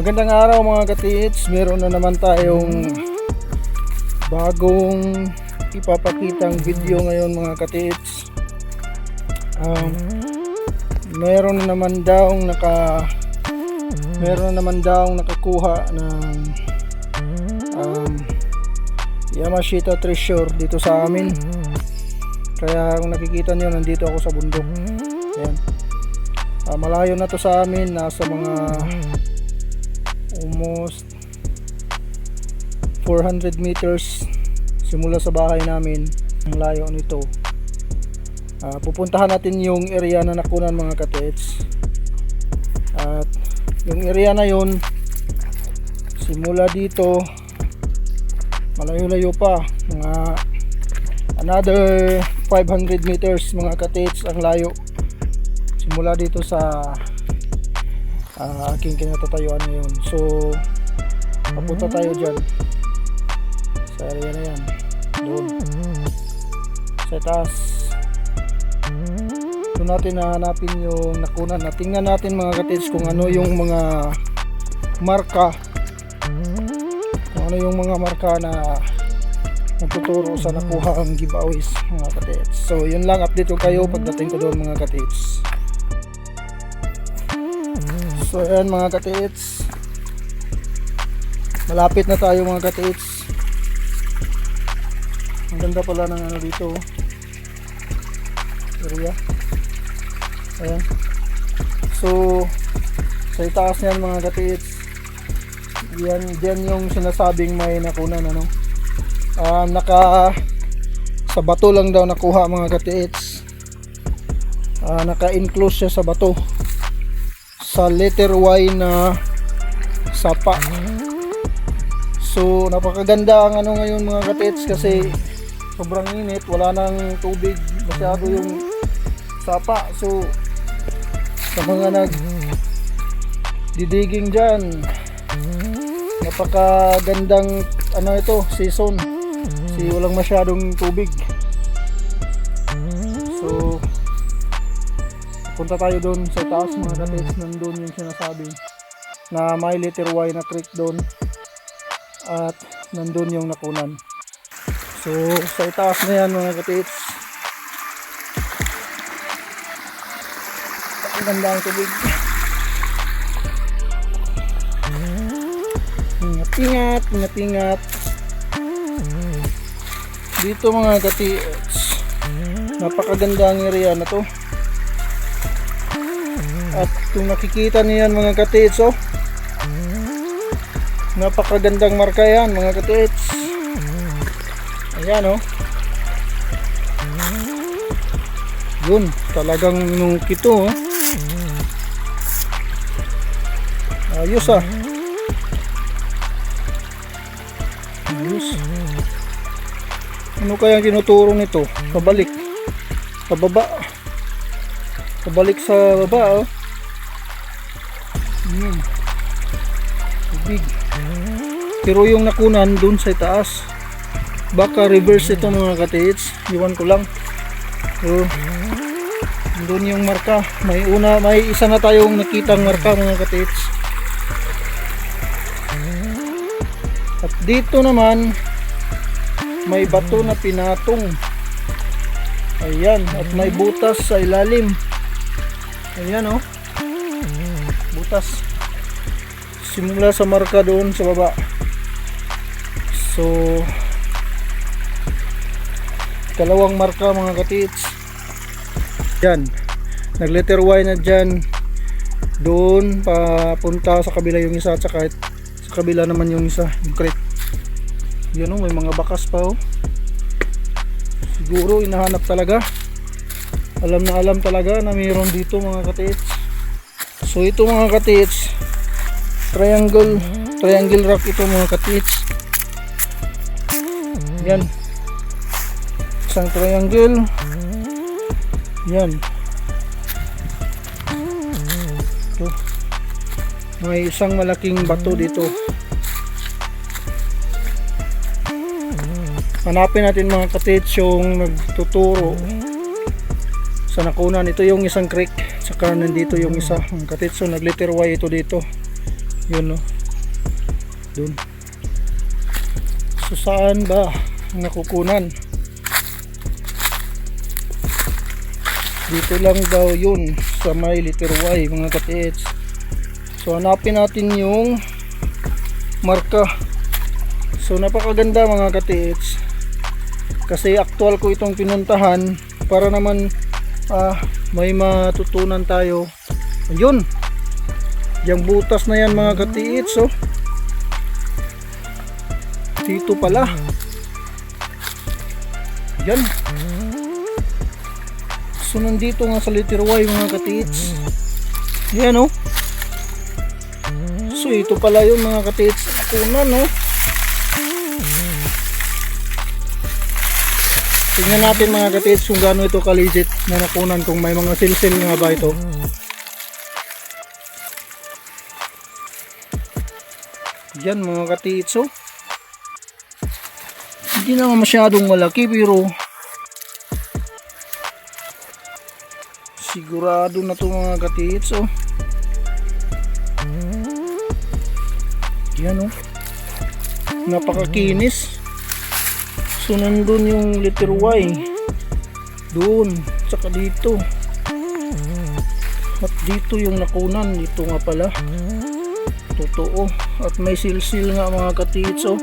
Magandang araw mga katits, meron na naman tayong bagong ipapakitang video ngayon mga katits. Meron na naman daw nakakuha ng Yamashita treasure dito sa amin. Kaya kung nakikita niyo, nandito ako sa bundok. Ayan. Malayo na to sa amin, nasa mga almost 400 meters simula sa bahay namin ang layo nito. Pupuntahan natin yung area na nakunan mga katits, at yung area na yun simula dito malayo-layo pa, mga another 500 meters mga katits ang layo simula dito sa aking kinatatayuan ngayon. So papunta tayo dyan sa area na yan, doon sa taas. Doon natin hahanapin yung nakunan. Tingnan natin mga katits kung ano yung mga marka, kung ano yung mga marka na nagtuturo sa nakuha ang giveaways mga katits. So yun lang, update ko kayo pagdating ko doon mga katits. So ayan mga katits, malapit na tayo mga katits. Ang ganda pala ng ano dito, area. Ayan. So sa itaas niyan mga katits, yan yung sinasabing may nakunan ano. Sa bato lang daw nakuha mga katits. Naka-enclose siya sa bato, sa letter Y na sapa. So napakaganda ang ano ngayon mga katits, kasi sobrang init, wala nang tubig masyado yung sapa. So sa mga digging dyan, napakagandang ano ito, season, kasi walang masyadong tubig. So punta tayo doon sa taas mga katits. Nandun yung sinasabi na may letter Y na creek doon, at nandun yung nakunan. So sa itaas na yan mga katits, ang ganda ang tubig. Ingat dito mga katits. Napakaganda ang area na to. At kung nakikita niyo yan mga katits, oh, napakagandang marka yan mga katits. Ayan, oh. Yun, talagang nungkito, oh. Ayos ah. Ayos. Ano kaya tinuturo nito? Pabalik, pababa, pabalik sa baba, oh. Big. Pero yung nakunan dun sa taas, baka reverse ito mga katits, iwan ko lang. So dun yung marka, may isa na tayong nakitang marka mga katits. At dito naman may bato na pinatong. Ayan, at may butas sa ilalim. Ayan, oh, butas simula sa marka doon sa baba. So dalawang marka mga katits. Yan, nag letter Y na dyan. Doon papunta sa kabila yung isa, at saka sa kabila naman yung isa, yung creek. Yan, oh, may mga bakas pa, oh. Siguro inahanap talaga. Alam na alam talaga na mayroon dito mga katits. So ito mga katits, triangle rock ito mga katits. Yan, isang triangle. Yan, ito, may isang malaking bato dito. Hanapin natin mga katits yung nagtuturo sa nakunan. Ito yung isang creek, saka nandito yung isa mga katits. So nag letter Y ito dito. Yun, no? Dun. So saan ba nakukunan? Dito lang daw yun sa may letter Y, mga katiits. So hanapin natin yung marka. So napakaganda, mga katiits, kasi actual ko itong pinuntahan para naman may matutunan tayo. Ayun, yung butas na yan, mga katiits. So dito pala yan. So nandito nga sa letter Y, mga katiits. Yan, oh. So ito pala yung, mga katiits, nakunan, no? Tingnan natin, mga katiits, kung gaano ito ka-legit na nakunan, kung may mga silsil nga ba ito. Yan, mga katiits, oh. Hindi naman masyadong malaki, pero sigurado na to, mga katiits, oh. Yan, oh. Napakakinis. So nandun yung letter Y doon, tsaka dito, at dito yung nakunan. Dito nga pala, totoo, at may silsil nga, mga katiits, oh.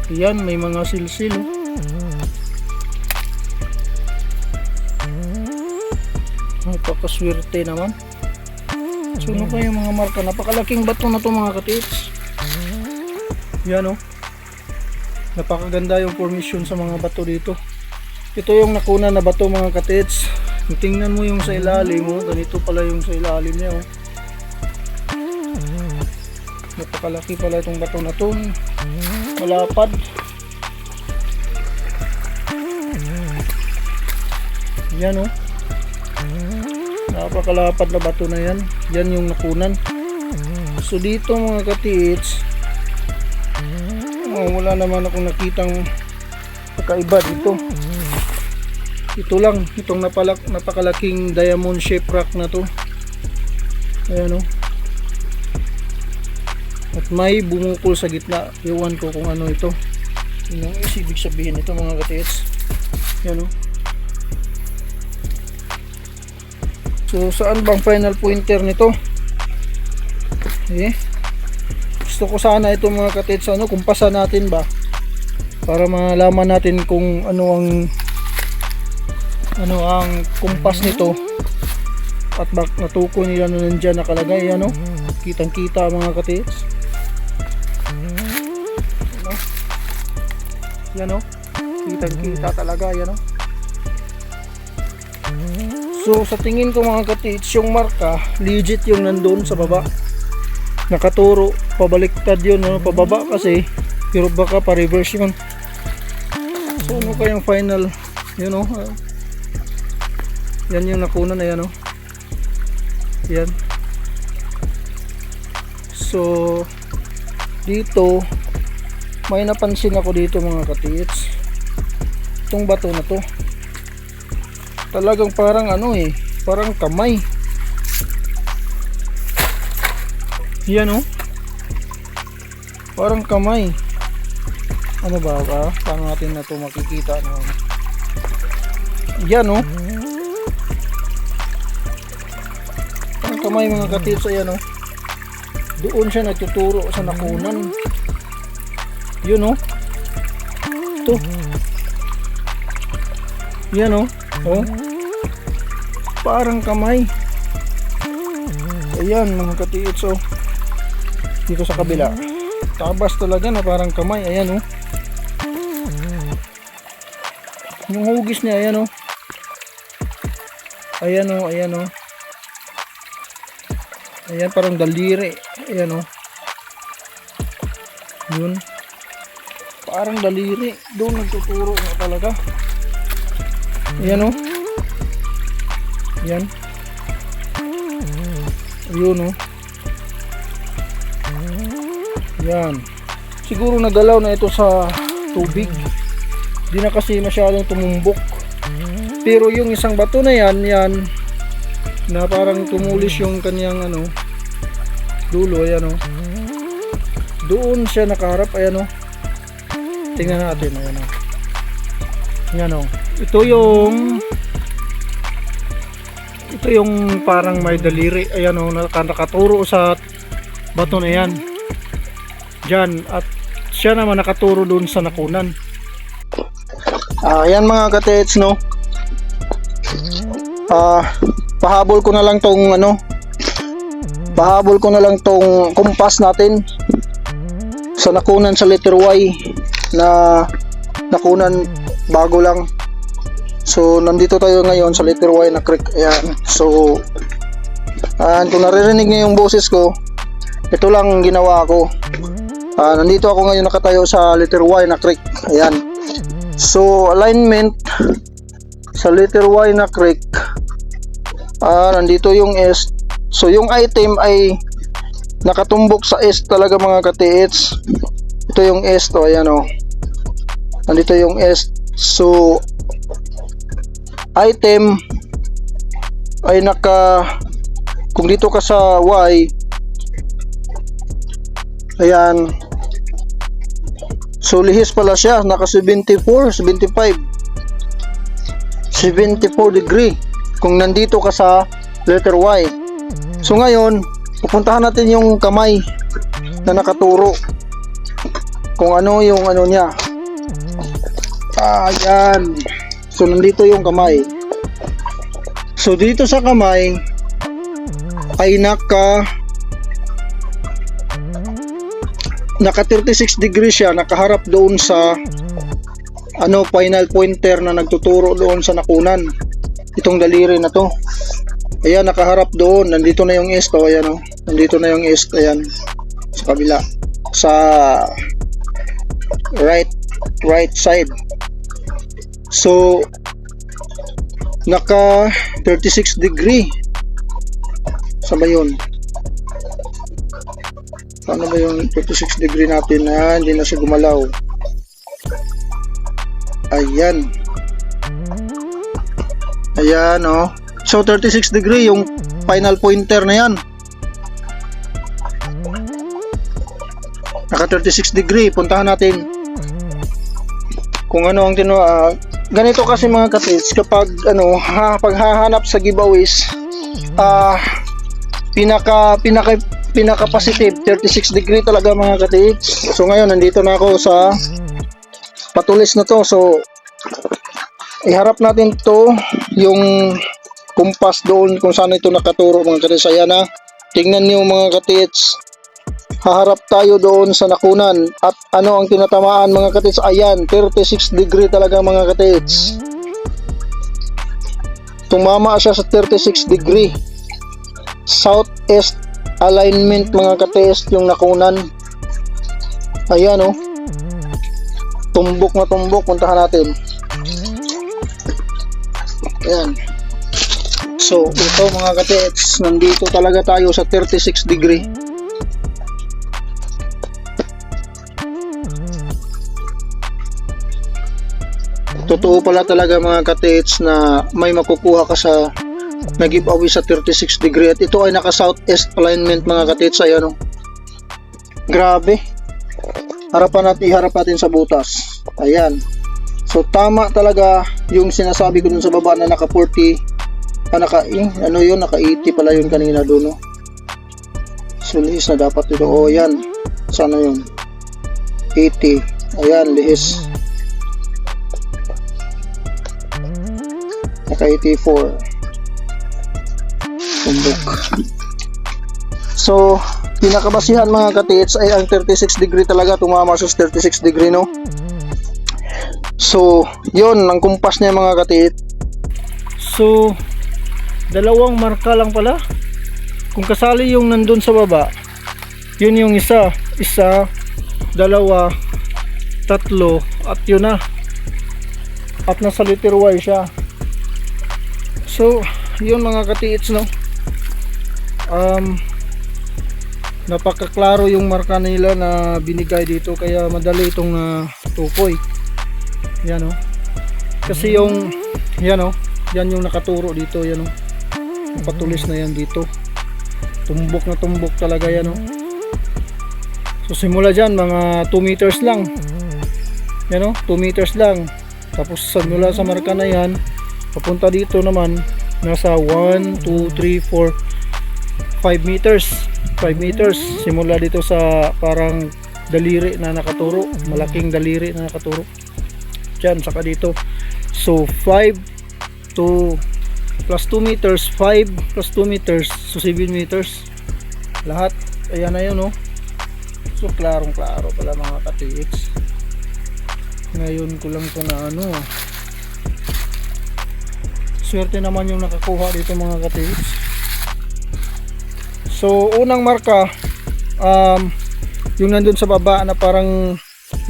Yan, may mga silsil, oh. Napakaswerte naman. So ano pa yung mga marka? Napakalaking bato na to, mga katiits. Yan, oh. Napakaganda yung formation sa mga bato dito. Ito yung nakunan na bato, mga katiits. Tingnan mo yung sa ilalim, oh. Ganito pala yung sa ilalim niya, oh. Napakalaki pala itong bato na to. Malapad. Yan, oh. Napakalapad na bato na yan. Yan yung nakunan. So dito, mga katiits, wala naman akong nakitang kakaiba dito. Ito lang, itong napakalaking diamond shape rock na to. Ayan, oh. At may bumukol sa gitna. Iwan ko kung ano ito. Yun ang ibig sabihin ito, mga katiits. Ayan, oh. So saan bang final pointer nito? Gusto ko sana ito, mga katiits, kumpasan natin ba, para malaman natin kung ano ang kumpas nito, at bak natukoy nila na nandiyan nakalagay. Ano, kitang kita, mga katiits. Yan, oh. Kitang kita talaga, yan, oh. So sa tingin ko, mga katiits, yung marka legit yung nandun sa baba. Nakaturo pabaliktad yun, no? Pababa kasi, pero baka pa reverse yun. So ano kayang final, yun, know, yan yung nakunan na yan, oh. Yan. So dito may napansin ako dito, mga katiits. Itong bato na to talagang parang parang kamay. Yan, oh. Parang kamay. Ano ba? Paano natin na ito makikita? Yan, oh. Parang kamay, mga katiits. Ayan, oh. Doon siya nagtuturo sa nakunan. Yun, oh. Ito. Yan, oh. Oh. Parang kamay. Ayan, mga katiits, oh. Dito sa kabila, tabas talaga na parang kamay. Ayan, oh. Yung hugis niya, ayan, oh. Ayan, oh, ayan, oh. Ayan, parang daliri. Ayan, oh. Yun. Parang daliri. Doon nagtuturo na talaga. Ayan, oh. Ayan. Ayun, oh. Yan. Siguro nagalaw na ito sa tubig. Di na kasi masyadong tumumbok. Pero yung isang bato na yan, na parang tumulis yung kanyang ano dulo. Ayan o, doon siya nakaharap. Ayan o, tingnan natin. Ayan o, ayan o, ito yung parang may daliri. Ayan o, nakaturo sa bato na yan dyan, at siya naman nakaturo doon sa nakunan. Ayan mga katets, no, pahabol ko na lang tong kumpas natin sa nakunan sa letter Y na nakunan bago lang. So nandito tayo ngayon sa letter Y na creek. Ayan. So kung naririnig niyo yung boses ko, ito lang ginawa ko. Nandito ako ngayon nakatayo sa letter Y na creek. Ayan. So alignment sa letter Y na creek, nandito yung S. So yung item ay nakatumbok sa S talaga mga ka-TH. Ito yung S to. Ayan o, nandito yung S. So item ay kung dito ka sa Y, ayan, so lihis pala siya, naka 74 degree kung nandito ka sa letter Y. So ngayon pupuntahan natin yung kamay na nakaturo, kung ano yung ano niya. Ayan. So nandito yung kamay. So dito sa kamay ay naka 36 degrees siya, nakaharap doon sa final pointer na nagtuturo doon sa nakunan. Itong daliri na to. Ayan, nakaharap doon. Nandito na yung S to. Ayan o. Nandito na yung S. Ayan. Sa kabila. Sa right side. So naka 36 degree. Saan ba yun? Paano ba yung 36 degree natin? Hindi na siya gumalaw. Ayan. Ayan o. So 36 degree yung final pointer na yan. Naka 36 degree. Puntahan natin kung ano ang ganito kasi mga katits, kapag pag hahanap sa giveaways, pinaka positive 36 degree talaga mga katits. So ngayon nandito na ako sa patulis na to. So iharap natin to yung kumpas doon kung saan ito nakaturo mga katits. Ayan na, tingnan niyo mga katits, haharap tayo doon sa nakunan at ano ang tinatamaan mga katits. Ayan, 36 degree talaga mga katits. Tumama siya sa 36 degree southeast alignment mga katits yung nakunan. Ayan o, tumbok na tumbok. Puntahan natin. Ayan. So ito mga katits, nandito talaga tayo sa 36 degree. Totoo pala talaga mga katits na may makukuha ka sa nag-giveaway sa 36 degree. At ito ay naka southeast alignment mga katits. Ayan o, grabe. Iharap natin sa butas. Ayan. So tama talaga yung sinasabi ko dun sa baba na naka 40, naka 80 pala yun kanina doon, no? So lihis na dapat ito. O yan, sana yun 80. Ayan, lihis. Naka 84. Tumbok. So pinakabasihan mga katits ay ang 36 degree talaga. Tumama sa 36 degree, no? So yun ang kumpas niya mga katit. So dalawang marka lang pala. Kung kasali yung nandun sa baba, yun yung isa, dalawa, tatlo, at yun na. At nasa letter Y siya. So yun mga katiits, no? Napakaklaro yung marka nila na binigay dito, kaya madali itong tukoy. Yan o. Kasi yung yan o, yan yung nakaturo dito. Yan o. Nakatulis na yan dito. Tumbok na tumbok talaga yan, oh. So simula dyan mga 2 meters lang. Yan, oh, 2 meters lang. Tapos simula sa marka na yan, papunta dito naman nasa 1, 2, 3, 4, 5 meters. 5 meters simula dito sa parang daliri na nakaturo, malaking daliri na nakaturo dyan, saka dito. So 5 to plus 2 meters, 5 plus 2 meters, so 7 meters lahat. Ayan na yun, oh. So klarong klaro pala mga katiits. Ngayon ko lang ito na ano, swerte naman yung nakakuha dito mga katiits. So unang marka, yung nandun sa baba na parang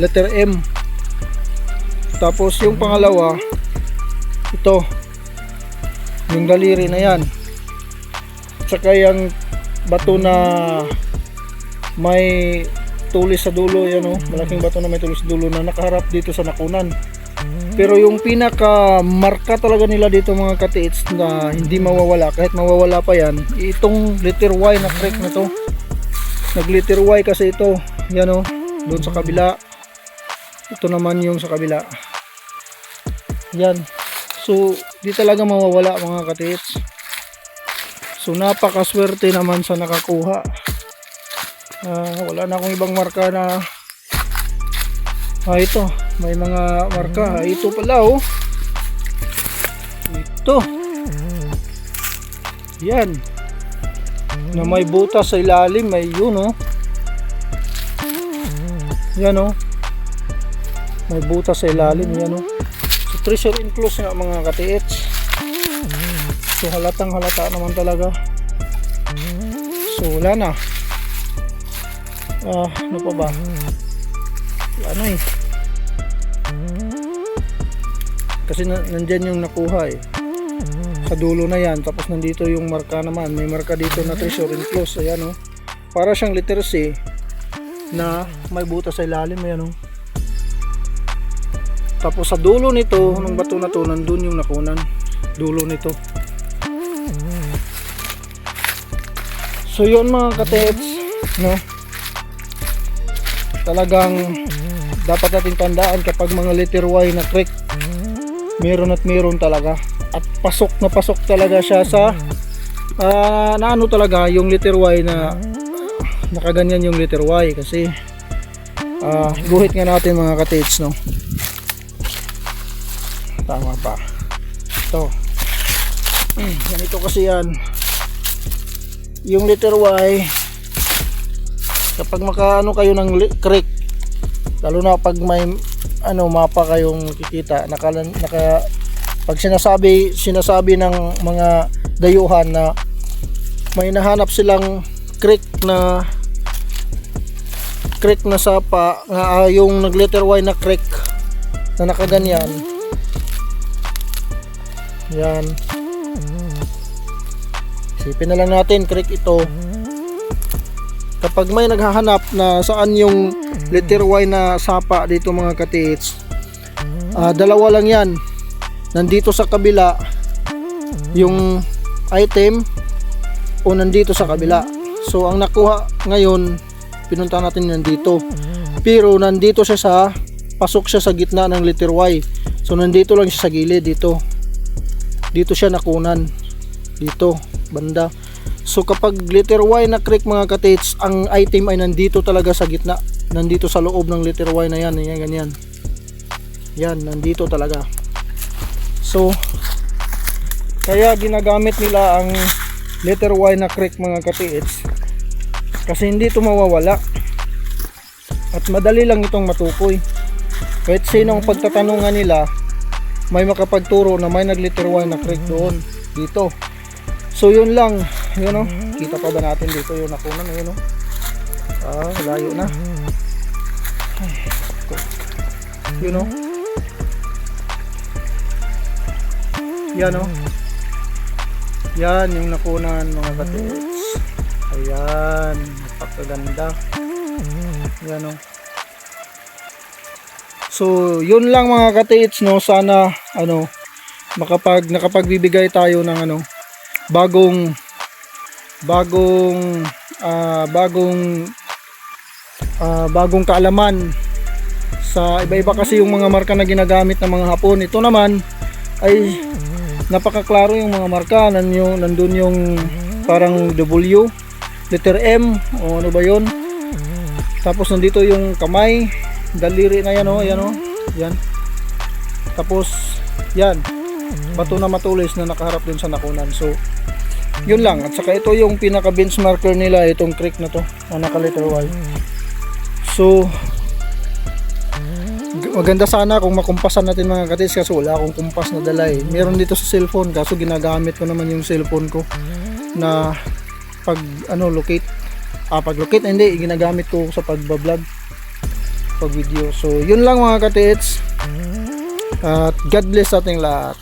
letter M. Tapos yung pangalawa, ito, yung daliri na yan. Tsaka yung bato na may tulis sa dulo, yan, oh, malaking bato na may tulis sa dulo na nakaharap dito sa nakunan. Pero yung pinaka marka talaga nila dito mga katiits na hindi mawawala, kahit mawawala pa yan, itong letter Y na creek na to. Nag letter Y kasi ito, yan, oh, doon sa kabila. Ito naman yung sa kabila, yan. So di talaga mawawala mga katiits. So napakaswerte naman sa nakakuha. Wala na akong ibang marka na ito, may mga marka. Ito pala, oh, ito, yan, na may butas sa ilalim, may yun, oh, yan, oh, may butas sa ilalim, yan, oh. So treasure enclosed nga mga katiits. So halatang halata naman talaga. So wala na. Ano pa ba? Wala na, eh. Kasi nandyan yung nakuha, eh, sa dulo na yan. Tapos nandito yung marka naman, may marka dito na treasure enclosed. Ayan, oh, para siyang letter C na may butas sa ilalim. Ayan, oh. Tapos sa dulo nito ng bato na to, nandun yung nakunan, dulo nito. So yun mga katiits, no, talagang dapat natin tandaan kapag mga letter Y na creek, meron at meron talaga, at pasok na pasok talaga siya sa na ano talaga yung letter Y na nakaganyan yung letter Y. Kasi guhit nga natin mga katiits, no, tama pa ito. Ganito kasi yan yung letter Y. Kapag makaano kayo ng creek, lalo na pag may ano mapa kayong nakikita, pag sinasabi ng mga dayuhan na may nahanap silang creek na sapa nga, yung nag letter Y na creek na nakaganyan, yan, isipin na lang natin creek ito. Kapag may naghahanap na saan yung letter Y na sapa dito mga katiits, dalawa lang yan. Nandito sa kabila yung item o nandito sa kabila. So ang nakuha ngayon, pinunta natin nandito, pero nandito siya sa, pasok siya sa gitna ng letter Y. So nandito lang siya sa gilid, dito siya nakunan, dito banda. So kapag letter Y na creek mga katiits, ang item ay nandito talaga sa gitna, nandito sa loob ng letter Y na yan, ganyan. Yan, nandito talaga. So kaya ginagamit nila ang letter Y na creek mga katiits, kasi hindi ito mawawala at madali lang itong matukoy. Kahit sinong pagtatanungan nila, may makapagturo na may nag letter Y na creek doon, dito. So yun lang, yun, oh. Kita pa ba natin dito yung nakunan, yun, oh. Layo na. Yun, oh. Yan, oh. Yan yung nakunan mga katiits. Ayan, napakaganda. Yan, oh. So yun lang mga katiits, no. Sana nakapagbibigay tayo ng bagong bagong bagong kaalaman sa iba-iba kasi yung mga marka na ginagamit ng mga Hapon. Ito naman ay napakaklaro yung mga marka. Nandun yung parang W, letter M, o ano ba yun. Tapos nandito yung kamay, daliri na yan, o, yan, o, yan. Tapos yan, bato na matulis na nakaharap din sa nakunan. So yun lang. At saka ito yung pinaka benchmarker nila, itong creek na to na naka letter Y. So maganda sana kung makumpasan natin mga katids, kaso wala akong kumpas na dala eh. Meron dito sa cellphone, kaso ginagamit ko naman yung cellphone ko na pag locate. Pag locate hindi, ginagamit ko sa pagbablog, pag video. So yun lang mga katids. At God bless sa ating lahat.